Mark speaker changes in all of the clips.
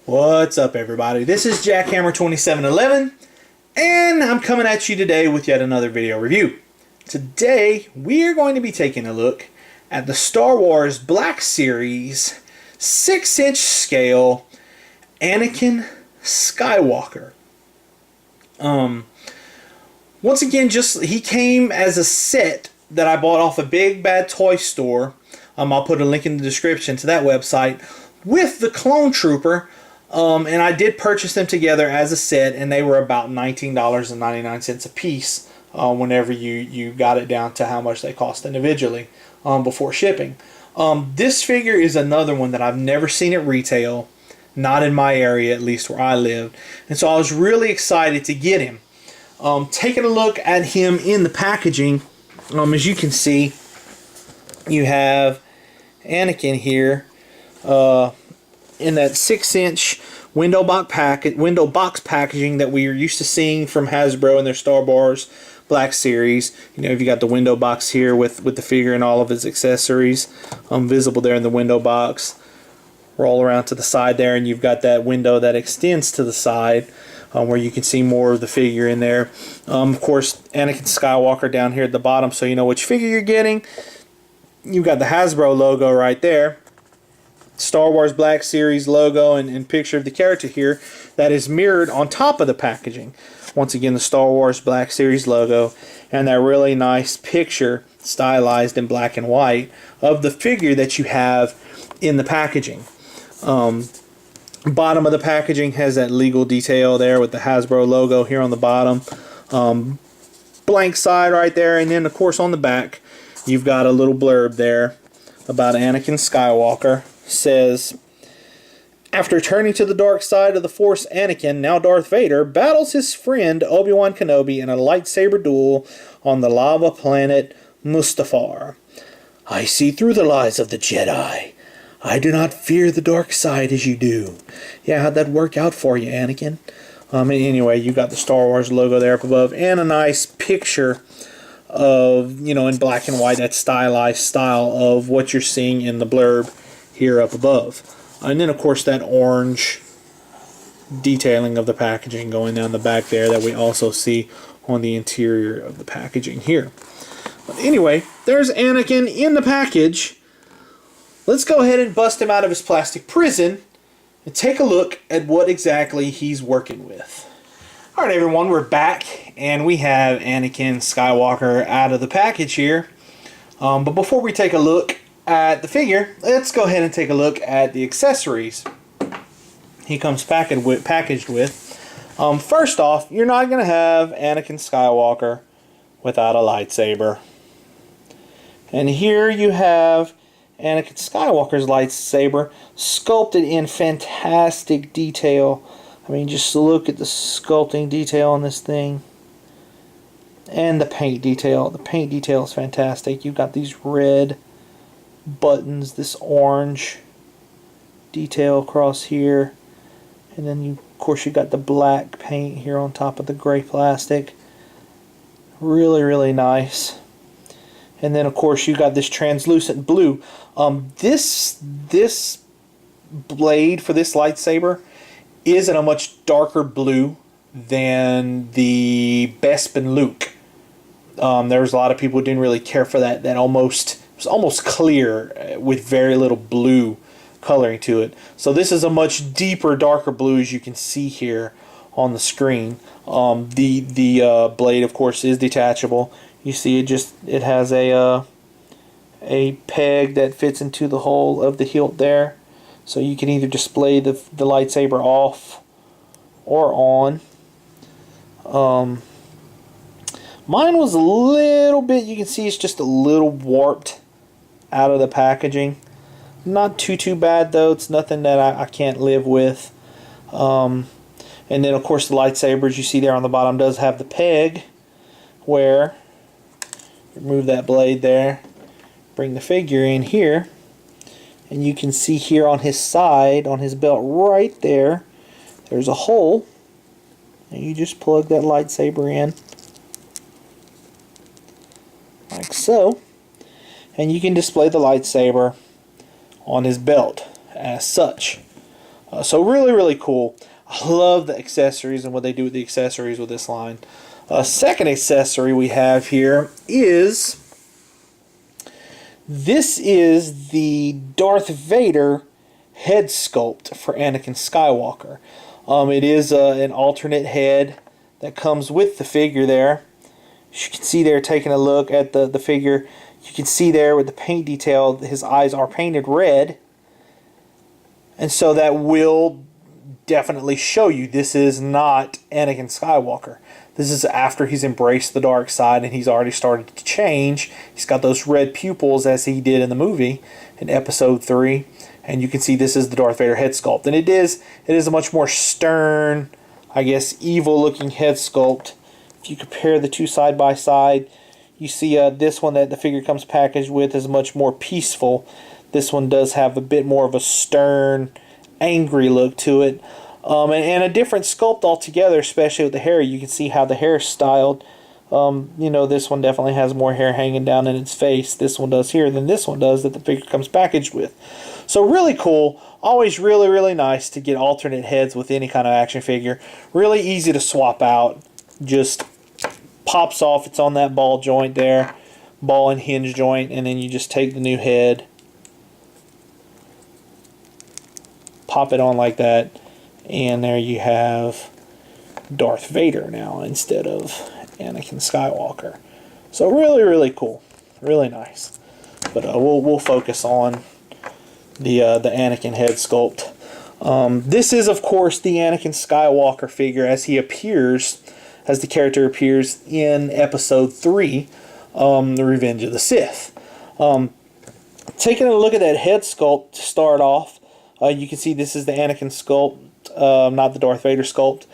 Speaker 1: What's up, everybody? This is Jackhammer2711, and I'm coming at you today with yet another video review. Today, we are going to be taking a look at the Star Wars Black Series 6-inch scale Anakin Skywalker. Once again, he came as a set that I bought off a Big Bad Toy Store. I'll put a link in the description to that website with the Clone Trooper. And I did purchase them together as a set, and they were about $19.99 a piece whenever you got it down to how much they cost individually before shipping. This figure is another one that I've never seen at retail, not in my area, at least where I lived. And so I was really excited to get him. Taking a look at him in the packaging, as you can see, you have Anakin here in that 6-inch window box packaging that we are used to seeing from Hasbro and their Star Wars Black Series. You know, you got the window box here with the figure and all of its accessories visible there in the window box. Roll around to the side there, and you've got that window that extends to the side where you can see more of the figure in there. Of course, Anakin Skywalker down here at the bottom, so you know which figure you're getting. You've got the Hasbro logo right there. Star Wars Black Series logo and picture of the character here that is mirrored on top of the packaging. Once again, the Star Wars Black Series logo and that really nice picture stylized in black and white of the figure that you have in the packaging. Bottom of the packaging has that legal detail there with the Hasbro logo here on the bottom. Blank side right there, and then of course on the back you've got a little blurb there about Anakin Skywalker. Says, after turning to the dark side of the Force, Anakin, now Darth Vader, battles his friend Obi-Wan Kenobi in a lightsaber duel on the lava planet Mustafar. I see through the lies of the Jedi. I do not fear the dark side as you do. Yeah, how'd that work out for you, Anakin? Anyway, you got the Star Wars logo there up above and a nice picture of, you know, in black and white, that stylized style of what you're seeing in the blurb here up above. And then of course that orange detailing of the packaging going down the back there that we also see on the interior of the packaging here. But anyway, there's Anakin in the package. Let's go ahead and bust him out of his plastic prison and take a look at what exactly he's working with. Alright everyone, we're back and we have Anakin Skywalker out of the package here. But before we take a look at the figure, let's go ahead and take a look at the accessories he comes packaged with. First off, you're not going to have Anakin Skywalker without a lightsaber. And here you have Anakin Skywalker's lightsaber sculpted in fantastic detail. I mean, just look at the sculpting detail on this thing. And the paint detail. The paint detail is fantastic. You've got these red buttons, this orange detail across here, and then of course you got the black paint here on top of the gray plastic. Really nice. And then of course you got this translucent blue. This blade for this lightsaber is in a much darker blue than the Bespin Luke. There's a lot of people who didn't really care for that it's almost clear with very little blue coloring to it. So this is a much deeper, darker blue, as you can see here on the screen. The blade, of course, is detachable. You see it has a peg that fits into the hole of the hilt there. So you can either display the lightsaber off or on. Mine was a little bit, you can see it's just a little warped out of the packaging. Not too bad though. It's nothing that I can't live with. And then of course the lightsabers you see there on the bottom does have the peg where remove that blade there, bring the figure in here, and you can see here on his side, on his belt right there, there's a hole, and you just plug that lightsaber in like so, and you can display the lightsaber on his belt as such. So really, really cool. I love the accessories and what they do with the accessories with this line. Second accessory we have here is, this is the Darth Vader head sculpt for Anakin Skywalker. It is an alternate head that comes with the figure there. As you can see there, taking a look at the figure, you can see there with the paint detail, his eyes are painted red. And so that will definitely show you this is not Anakin Skywalker. This is after he's embraced the dark side and he's already started to change. He's got those red pupils as he did in the movie in Episode 3. And you can see this is the Darth Vader head sculpt. And it is a much more stern, I guess, evil-looking head sculpt. If you compare the two side by side, you see this one that the figure comes packaged with is much more peaceful. This one does have a bit more of a stern, angry look to it. And a different sculpt altogether, especially with the hair. You can see how the hair is styled. You know, this one definitely has more hair hanging down in its face. This one does here than this one does that the figure comes packaged with. So really cool. Always really, really nice to get alternate heads with any kind of action figure. Really easy to swap out. Just pops off. It's on that ball joint there. Ball and hinge joint. And then you just take the new head. Pop it on like that. And there you have Darth Vader now instead of Anakin Skywalker. So really, really cool. Really nice. But we'll focus on the Anakin head sculpt. This is, of course, the Anakin Skywalker figure as he appears, as the character appears in Episode 3, The Revenge of the Sith. Taking a look at that head sculpt to start off, you can see this is the Anakin sculpt, not the Darth Vader sculpt.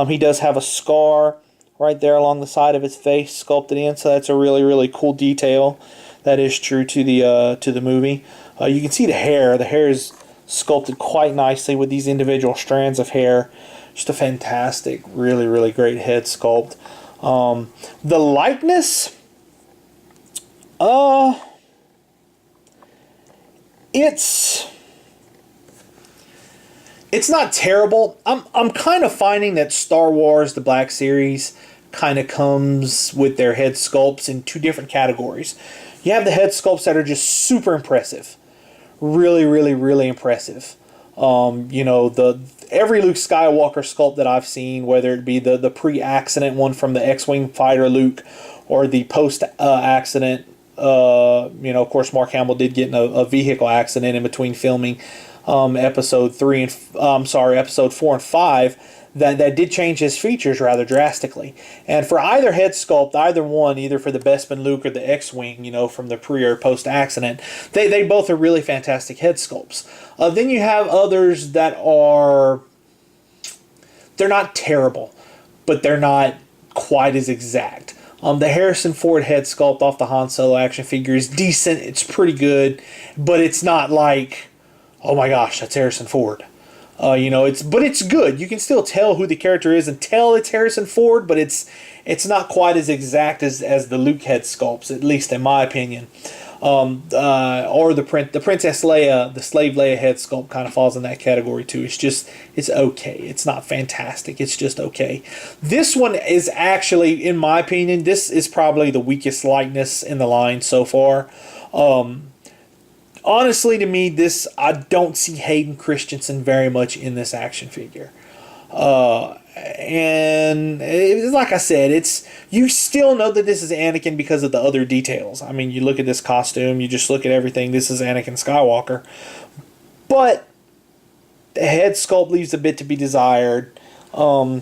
Speaker 1: He does have a scar right there along the side of his face sculpted in, so that's a really, really cool detail. That is true to the movie. You can see the hair. The hair is sculpted quite nicely with these individual strands of hair. Just a fantastic, really, really great head sculpt. The likeness, it's not terrible. I'm kind of finding that Star Wars, the Black Series, kind of comes with their head sculpts in two different categories. You have the head sculpts that are just super impressive. Really, really, really impressive. You know, every Luke Skywalker sculpt that I've seen, whether it be the pre-accident one from the X-Wing fighter Luke, or the post-accident, you know, of course, Mark Hamill did get in a vehicle accident in between filming episode 4 and 5. That did change his features rather drastically. And for either head sculpt, either one, either for the Bespin Luke or the X-Wing, you know, from the pre or post accident, they both are really fantastic head sculpts. Then you have others that are, they're not terrible, but they're not quite as exact. The Harrison Ford head sculpt off the Han Solo action figure is decent. It's pretty good, but it's not like, oh my gosh, that's Harrison Ford. You know, it's good. You can still tell who the character is and tell it's Harrison Ford, but it's not quite as exact as the Luke head sculpts, at least in my opinion. Or the Princess Leia, the Slave Leia head sculpt kind of falls in that category too. It's okay. It's not fantastic. It's just okay. This one is actually, in my opinion, this is probably the weakest likeness in the line so far. Honestly, to me, I don't see Hayden Christensen very much in this action figure. And like I said, you still know that this is Anakin because of the other details. I mean, you look at this costume, you just look at everything, this is Anakin Skywalker. But the head sculpt leaves a bit to be desired. And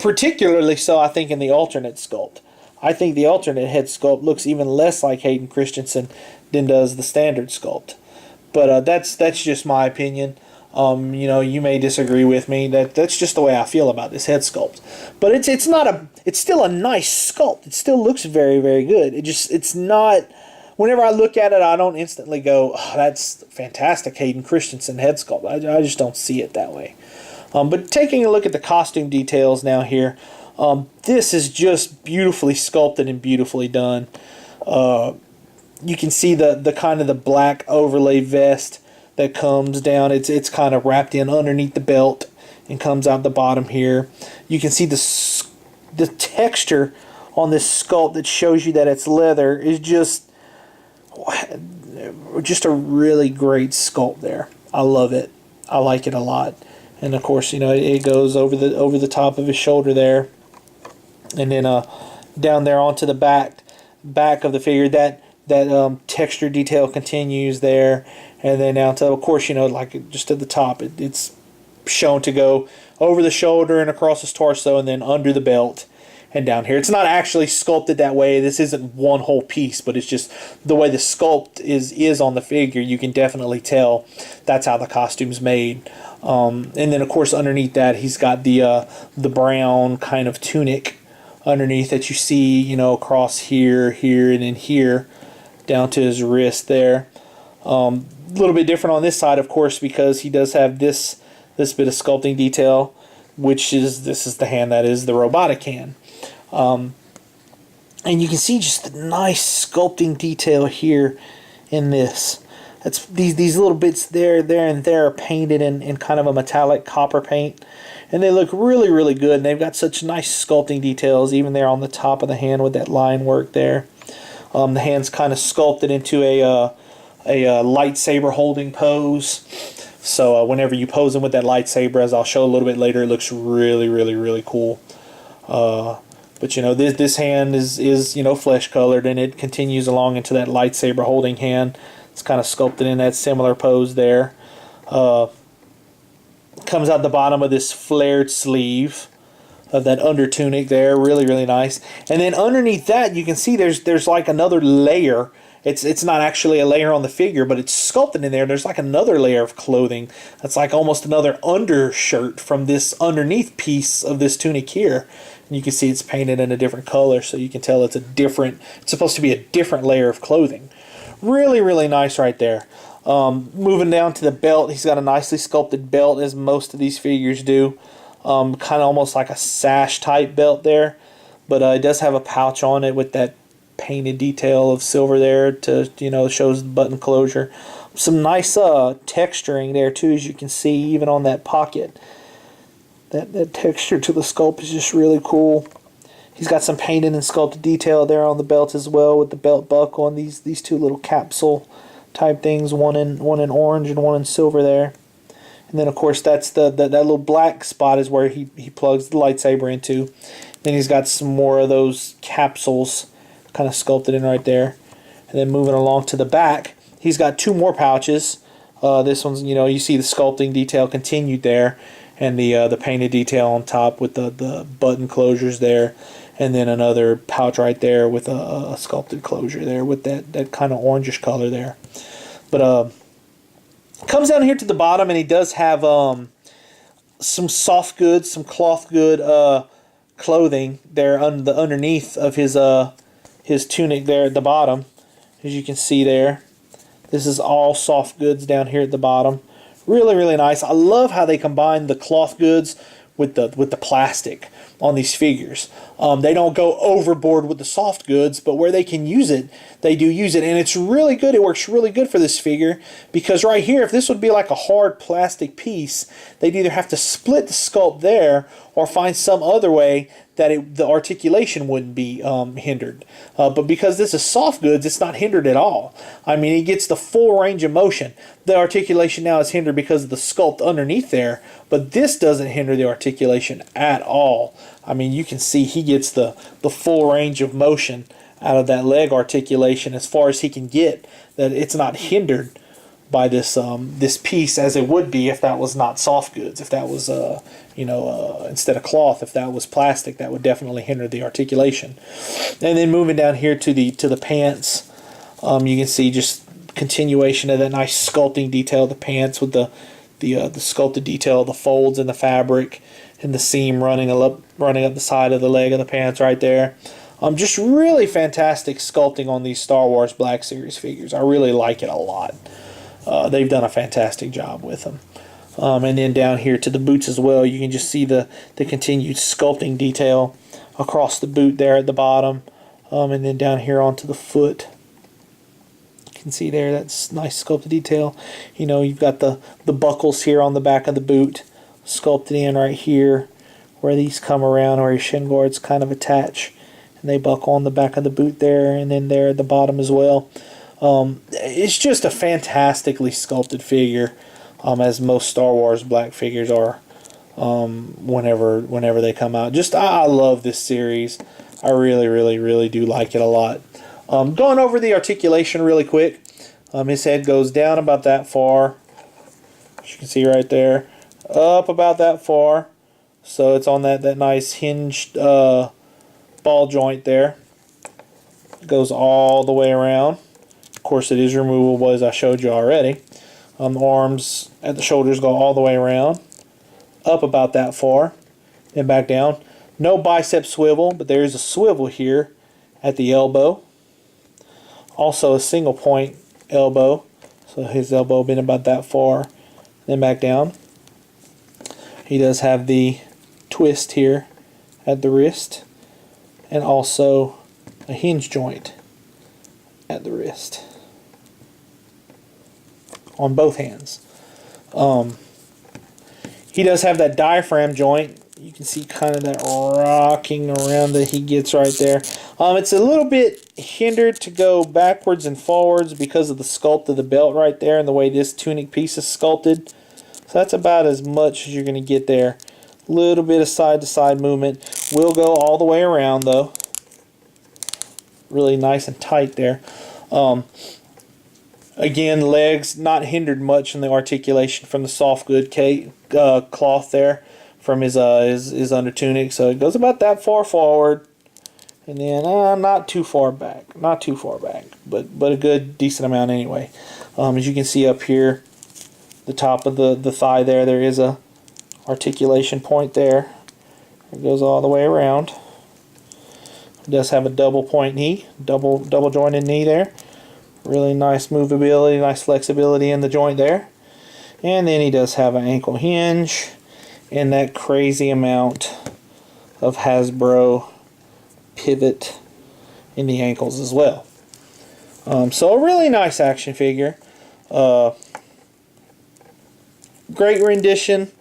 Speaker 1: particularly so, I think, in the alternate sculpt. I think the alternate head sculpt looks even less like Hayden Christensen than does the standard sculpt. But that's just my opinion. You know, you may disagree with me. That's just the way I feel about this head sculpt. But it's still a nice sculpt. It still looks very, very good. It's not. Whenever I look at it, I don't instantly go, oh, that's fantastic Hayden Christensen head sculpt. I just don't see it that way. But taking a look at the costume details now here, this is just beautifully sculpted and beautifully done. You can see the kind of the black overlay vest that comes down. It's kind of wrapped in underneath the belt and comes out the bottom here. You can see the texture on this sculpt that shows you that it's leather is just a really great sculpt there. I love it. I like it a lot. And of course, you know, it goes over the top of his shoulder there, and then down there onto the back of the figure. That texture detail continues there, and then down to, of course, you know, like just at the top, it's shown to go over the shoulder and across his torso, and then under the belt and down here. It's not actually sculpted that way. This isn't one whole piece, but it's just the way the sculpt is on the figure. You can definitely tell that's how the costume's made. And then, of course, underneath that, he's got the brown kind of tunic underneath that you see, you know, across here, and then here, down to his wrist there. A little bit different on this side, of course, because he does have this bit of sculpting detail, which is, this is the hand that is the robotic hand. And you can see just the nice sculpting detail here in this. That's these little bits there, and there are painted in kind of a metallic copper paint, and they look really, really good. And they've got such nice sculpting details, even there on the top of the hand with that line work there. The hand's kind of sculpted into a lightsaber holding pose. So whenever you pose him with that lightsaber, as I'll show a little bit later, it looks really, really, really cool. But you know, this hand is you know, flesh colored, and it continues along into that lightsaber holding hand. It's kind of sculpted in that similar pose there. Comes out the bottom of this flared sleeve of that under tunic there, really, really nice. And then underneath that, you can see there's like another layer. It's not actually a layer on the figure, but it's sculpted in there. There's like another layer of clothing. That's like almost another undershirt from this underneath piece of this tunic here. And you can see it's painted in a different color, so you can tell it's supposed to be a different layer of clothing. Really, really nice right there. Moving down to the belt, he's got a nicely sculpted belt, as most of these figures do. Kind of almost like a sash type belt there, but it does have a pouch on it with that painted detail of silver there to, you know, shows the button closure. Some nice texturing there too, as you can see, even on that pocket. That texture to the sculpt is just really cool. He's got some painted and sculpted detail there on the belt as well, with the belt buckle and these two little capsule type things, one in orange and one in silver there. And then, of course, that's that little black spot is where he plugs the lightsaber into. Then he's got some more of those capsules kind of sculpted in right there. And then moving along to the back, he's got two more pouches. This one's, you know, you see the sculpting detail continued there, and the painted detail on top with the button closures there. And then another pouch right there with a sculpted closure there with that kind of orangish color there. But comes down here to the bottom, and he does have some soft goods, some cloth good clothing there underneath of his tunic there at the bottom, as you can see there. This is all soft goods down here at the bottom. Really, really nice. I love how they combine the cloth goods with the plastic on these figures. They don't go overboard with the soft goods, but where they can use it, they do use it, and it's really good. It works really good for this figure, because right here, if this would be like a hard plastic piece, they'd either have to split the sculpt there or find some other way that the articulation wouldn't be hindered. But because this is soft goods, it's not hindered at all. I mean, it gets the full range of motion. The articulation now is hindered because of the sculpt underneath there, but this doesn't hinder the articulation at all. I mean, you can see he gets the full range of motion out of that leg articulation as far as he can get, that it's not hindered by this piece as it would be if that was not soft goods. If that was instead of cloth, if that was plastic, that would definitely hinder the articulation. And then moving down here to the pants, you can see just continuation of that nice sculpting detail of the pants with the sculpted detail of the folds in the fabric and the seam running up the side of the leg of the pants right there. Just really fantastic sculpting on these Star Wars Black Series figures. I really like it a lot. They've done a fantastic job with them. And then down here to the boots as well, you can just see the continued sculpting detail across the boot there at the bottom. And then down here onto the foot. You can see there, that's nice sculpted detail. You know, you've got the buckles here on the back of the boot sculpted in right here where these come around, where your shin guards kind of attach, and they buckle on the back of the boot there, and then there at the bottom as well. It's just a fantastically sculpted figure, as most Star Wars black figures are. Whenever they come out, I love this series. I really do like it a lot. Going over the articulation really quick. His head goes down about that far, as you can see right there, up about that far, so it's on that nice hinged ball joint there. It goes all the way around. Of course, it is removable, as I showed you already. The arms at the shoulders go all the way around, up about that far, and back down. No bicep swivel, but there is a swivel here at the elbow. Also a single point elbow, so his elbow been about that far, then back down. He does have the twist here at the wrist, and also a hinge joint at the wrist on both hands. He does have that diaphragm joint. You can see kind of that rocking around that he gets right there. It's a little bit hindered to go backwards and forwards because of the sculpt of the belt right there and the way this tunic piece is sculpted. So that's about as much as you're going to get there. A little bit of side-to-side movement. Will go all the way around though. Really nice and tight there. Again, legs not hindered much in the articulation from the soft good cloth there from his under tunic. So it goes about that far forward, and then not too far back, but a good decent amount anyway. As you can see up here, the top of the thigh there is a articulation point there. It goes all the way around. It does have a double point knee, double jointed knee there. Really nice movability, nice flexibility in the joint there. And then he does have an ankle hinge and that crazy amount of Hasbro pivot in the ankles as well. So a really nice action figure. Great rendition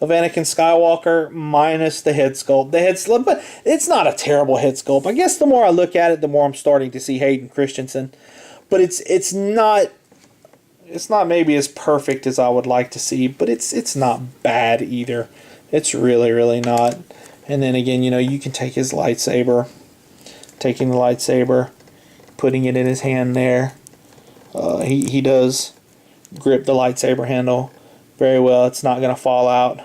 Speaker 1: of Anakin Skywalker minus the head sculpt. The head sculpt, but it's not a terrible head sculpt. I guess the more I look at it, the more I'm starting to see Hayden Christensen. But it's not maybe as perfect as I would like to see, but it's not bad either. It's really not. And then again, you know, you can take his lightsaber, taking the lightsaber, putting it in his hand there. He does grip the lightsaber handle very well. It's not going to fall out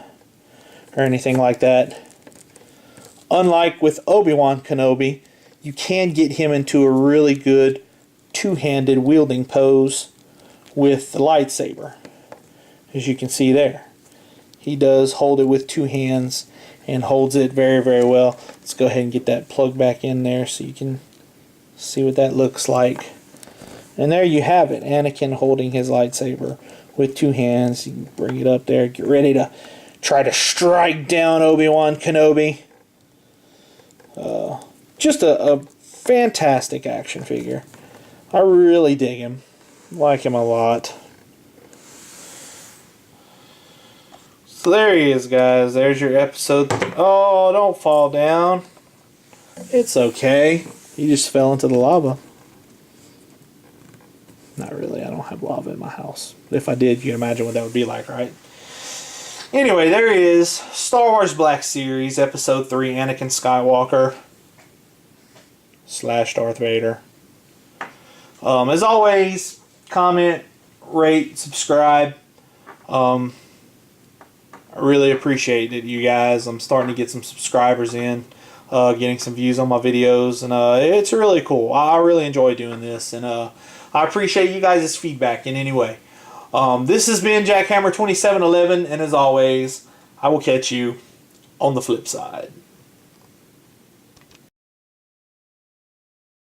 Speaker 1: or anything like that. Unlike with Obi-Wan Kenobi, you can get him into a really good two-handed wielding pose with the lightsaber, as you can see there. He does hold it with two hands and holds it very well. Let's go ahead and get that plug back in there so you can see what that looks like. And there you have it, Anakin holding his lightsaber with two hands. You can bring it up there, get ready to try to strike down Obi-Wan Kenobi. Just a fantastic action figure. I really dig him. Like him a lot. So there he is, guys. There's your episode. Oh, don't fall down. It's okay. You just fell into the lava. Not really. I don't have lava in my house. But if I did, you can imagine what that would be like, right? Anyway, there he is. Star Wars Black Series, Episode 3, Anakin Skywalker / Darth Vader. As always, comment, rate, subscribe. I really appreciate it, you guys. I'm starting to get some subscribers in, getting some views on my videos, and it's really cool. I really enjoy doing this, and I appreciate you guys' feedback in any way. This has been Jackhammer 2711, and as always, I will catch you on the flip side.